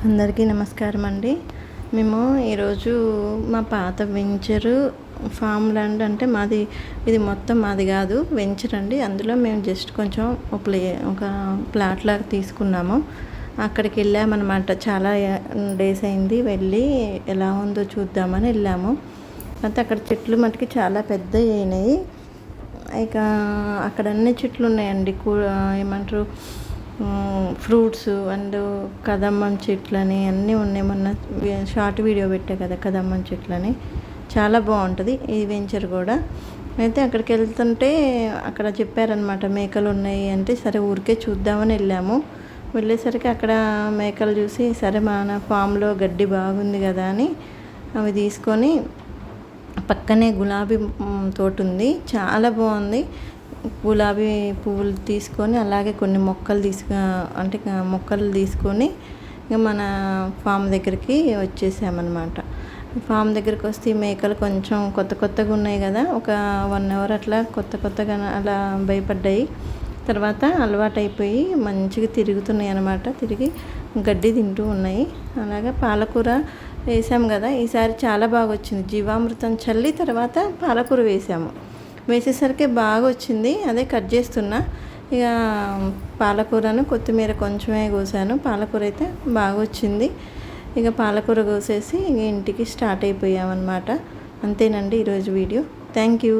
అందరికీ నమస్కారం అండి. మేము ఈరోజు మా పాత వెంచరు ఫామ్ ల్యాండ్ అంటే మాది, ఇది మొత్తం మాది కాదు, వెంచర్ అండి. అందులో మేము జస్ట్ కొంచెం ఒక ప్లాట్ లాగా తీసుకున్నాము. అక్కడికి వెళ్ళామన్నమాట. చాలా డేస్ అయింది వెళ్ళి, ఎలా ఉందో చూద్దామని వెళ్ళాము. అయితే అక్కడ చెట్లు మటుకి చాలా పెద్దవి అయినాయి. ఇక అక్కడ అన్ని చెట్లు ఉన్నాయండి. ఏమంటారు, ఫ్రూట్స్ అండ్ కదమ్మం చెట్లని అన్నీ ఉన్నాయి. మొన్న షార్ట్ వీడియో పెట్టే కదా కదమ్మం చెట్లని, చాలా బాగుంటుంది ఈ వెంచర్ కూడా. అయితే అక్కడికి వెళ్తుంటే అక్కడ చెప్పారనమాట మేకలు ఉన్నాయి అంటే, సరే ఊరికే చూద్దామని వెళ్ళాము. వెళ్ళేసరికి అక్కడ మేకలు చూసి, సరే మన ఫామ్లో గడ్డి బాగుంది కదా అని అవి తీసుకొని, పక్కనే గులాబీ తోట ఉంది, చాలా బాగుంది. గులాబీ పువ్వులు తీసుకొని అలాగే కొన్ని మొక్కలు తీసుకొని ఇక మన ఫామ్ దగ్గరికి వచ్చేసామన్నమాట. ఫామ్ దగ్గరికి వస్తే మేకలు కొంచెం కొత్తగా ఉన్నాయి కదా, ఒక 1 అవర్ అట్లా కొత్తగా అలా భయపడ్డాయి. తర్వాత అలవాటు అయిపోయి మంచిగా తిరుగుతున్నాయి అన్నమాట. తిరిగి గడ్డి తింటూ ఉన్నాయి. అలాగే పాలకూర వేసాము కదా, ఈసారి చాలా బాగా వచ్చింది. జీవామృతం చల్లి తర్వాత పాలకూర వేసేసరికి బాగా వచ్చింది. అదే కట్ చేస్తున్నా. ఇక పాలకూరను కొత్తిమీర కొంచెమే కోసాను. పాలకూర అయితే బాగా వచ్చింది. ఇక పాలకూర కోసేసి ఇంటికి స్టార్ట్ అయిపోయామన్నమాట. అంతేనండి ఈరోజు వీడియో. Thank you.